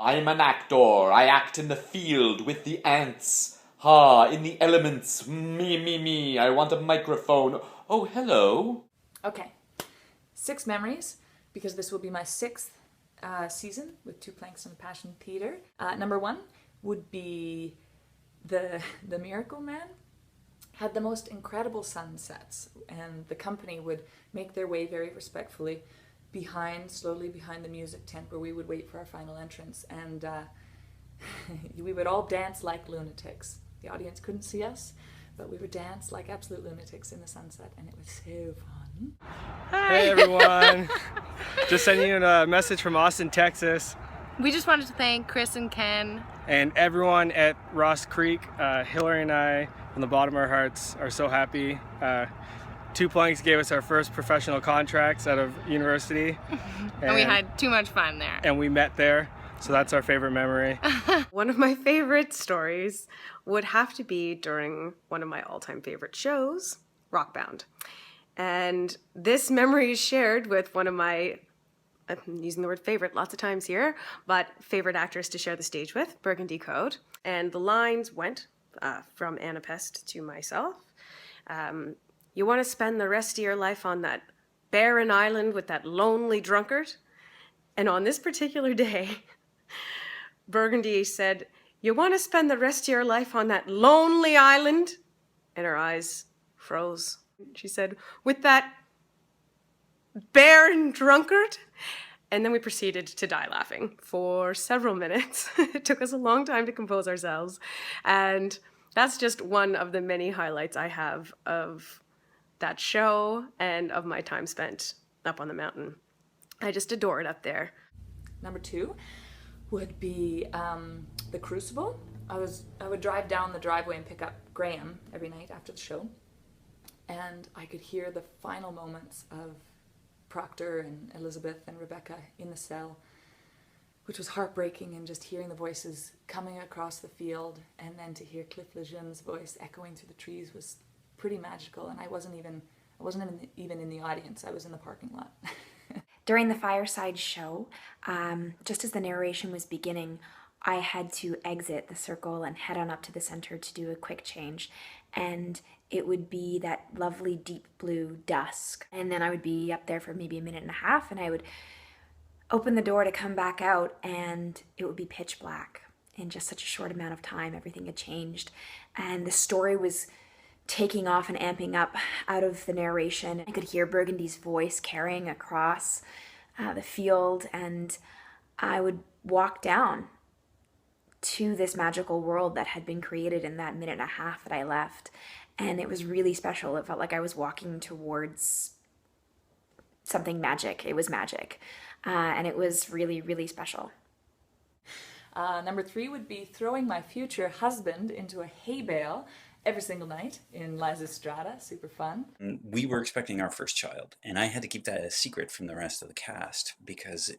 I'm an actor. I act in the field with the ants. Ha, in the elements. Me. I want a microphone. Oh, hello. Okay, 6 memories, because this will be my 6th season with Two Planks and a Passion Theatre. Number 1 would be the Miracle Man. Had the most incredible sunsets, and the company would make their way very respectfully slowly behind the music tent where we would wait for our final entrance, and we would all dance like lunatics. The audience couldn't see us, but we would dance like absolute lunatics in the sunset, and it was so fun. Hi. Hey everyone! Just sending you a message from Austin, Texas. We just wanted to thank Chris and Ken and everyone at Ross Creek. Hillary and I, from the bottom of our hearts, are so happy. Two Planks gave us our first professional contracts out of university. And we had too much fun there. And we met there, so that's our favorite memory. One of my favorite stories would have to be during one of my all-time favorite shows, Rockbound. And this memory is shared with one of my, I'm using the word favorite lots of times here, but favorite actors to share the stage with, Burgundy Code. And the lines went from Anna Pest to myself. You want to spend the rest of your life on that barren island with that lonely drunkard? And on this particular day, Burgundy said, you want to spend the rest of your life on that lonely island? And her eyes froze. She said, with that barren drunkard? And then we proceeded to die laughing for several minutes. It took us a long time to compose ourselves. And that's just one of the many highlights I have of that show and of my time spent up on the mountain. I just adore it up there. Number 2 would be the Crucible. I would drive down the driveway and pick up Graham every night after the show, and I could hear the final moments of Proctor and Elizabeth and Rebecca in the cell, which was heartbreaking, and just hearing the voices coming across the field, and then to hear Cliff Legion's voice echoing through the trees was pretty magical. And I wasn't even in the audience. I was in the parking lot. During the fireside show, just as the narration was beginning, I had to exit the circle and head on up to the center to do a quick change. And it would be that lovely deep blue dusk. And then I would be up there for maybe a minute and a half, and I would open the door to come back out, and it would be pitch black. In just such a short amount of time, everything had changed. And the story was taking off and amping up out of the narration. I could hear Burgundy's voice carrying across the field, and I would walk down to this magical world that had been created in that minute and a half that I left. And it was really special. It felt like I was walking towards something magic. It was magic. And it was really, really special. Number 3 would be throwing my future husband into a hay bale every single night in Lysistrata. Super fun. We were expecting our first child, and I had to keep that a secret from the rest of the cast because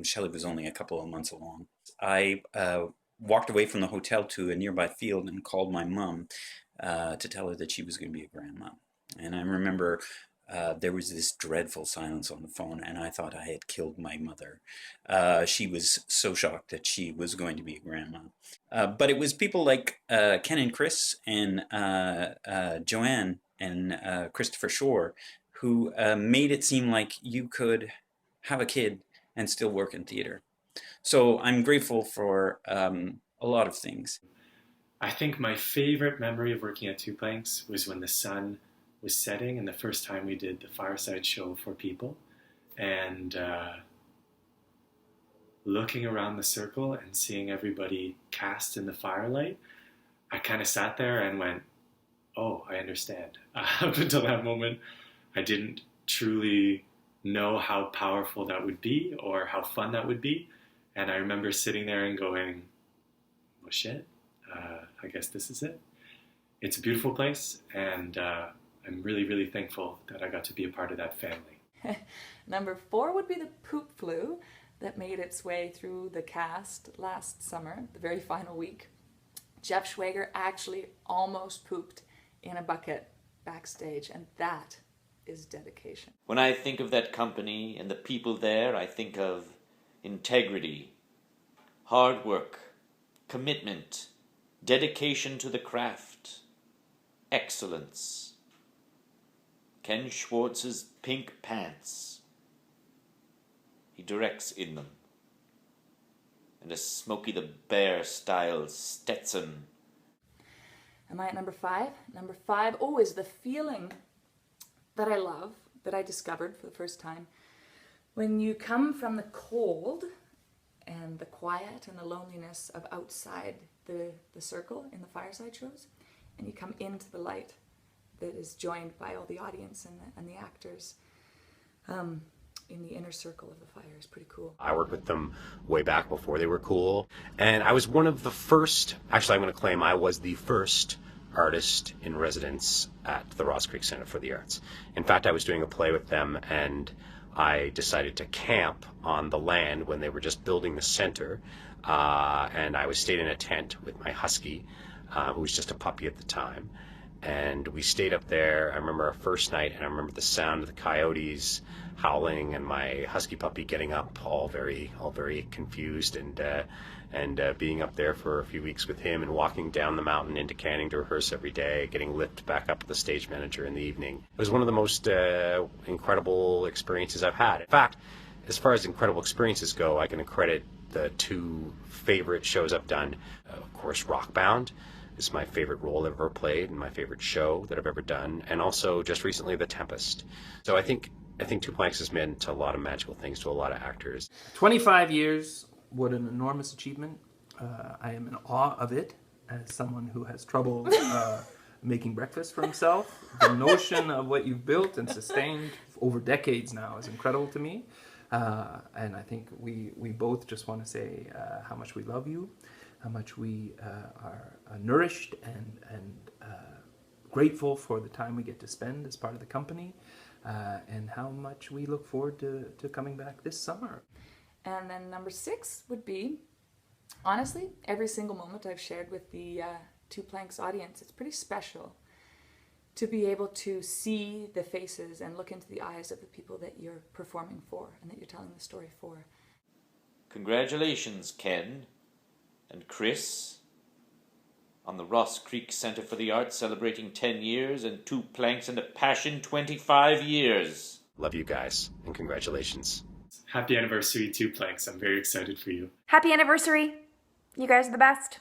Shelley was only a couple of months along. I walked away from the hotel to a nearby field and called my mom to tell her that she was going to be a grandma. And I remember there was this dreadful silence on the phone, and I thought I had killed my mother. She was so shocked that she was going to be a grandma. But it was people like Ken and Chris and Joanne and Christopher Shore who made it seem like you could have a kid and still work in theater. So I'm grateful for a lot of things. I think my favorite memory of working at Two Planks was when the sun was setting, and the first time we did the fireside show for people, and looking around the circle and seeing everybody cast in the firelight, I kind of sat there and went, oh, I understand. Up until that moment, I didn't truly know how powerful that would be or how fun that would be. And I remember sitting there and going, well, shit, I guess this is it. It's a beautiful place, and I'm really, really thankful that I got to be a part of that family. Number 4 would be the poop flu that made its way through the cast last summer, the very final week. Jeff Schwager actually almost pooped in a bucket backstage, and that is dedication. When I think of that company and the people there, I think of integrity, hard work, commitment, dedication to the craft, excellence. Ken Schwartz's pink pants. He directs in them. And a Smokey the Bear style Stetson. Am I at number 5? Number 5, is the feeling that I love, that I discovered for the first time. When you come from the cold and the quiet and the loneliness of outside the circle in the fireside shows, and you come into the light that is joined by all the audience and the actors in the inner circle of the fire is pretty cool. I worked with them way back before they were cool, and I was one of the first, actually I'm going to claim I was the first artist in residence at the Ross Creek Center for the Arts. In fact, I was doing a play with them, and I decided to camp on the land when they were just building the center, and I stayed in a tent with my husky, who was just a puppy at the time, and we stayed up there. I remember our first night, and I remember the sound of the coyotes howling and my husky puppy getting up, all very confused, and being up there for a few weeks with him and walking down the mountain into Canning to rehearse every day, getting lifted back up with the stage manager in the evening. It was one of the most incredible experiences I've had. In fact, as far as incredible experiences go, I can accredit the 2 favorite shows I've done. Of course, Rockbound is my favorite role I've ever played and my favorite show that I've ever done, and also just recently The Tempest. So I think Two Planks has meant a lot of magical things to a lot of actors. 25 years, what an enormous achievement. I am in awe of it as someone who has trouble making breakfast for himself. The notion of what you've built and sustained over decades now is incredible to me. And I think we both just want to say how much we love you, how much we are nourished and grateful for the time we get to spend as part of the company, and how much we look forward to coming back this summer. And then number 6 would be, honestly, every single moment I've shared with the Two Planks audience. It's pretty special to be able to see the faces and look into the eyes of the people that you're performing for and that you're telling the story for. Congratulations, Ken and Chris, on the Ross Creek Center for the Arts celebrating 10 years and Two Planks and a Passion 25 years. Love you guys, and congratulations. Happy anniversary, Two Planks. I'm very excited for you. Happy anniversary. You guys are the best.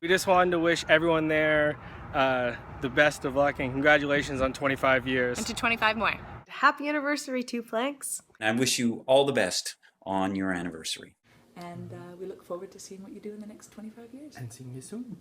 We just wanted to wish everyone there the best of luck and congratulations on 25 years. And to 25 more. Happy anniversary, Two Planks. I wish you all the best on your anniversary. And we look forward to seeing what you do in the next 25 years. And seeing you soon.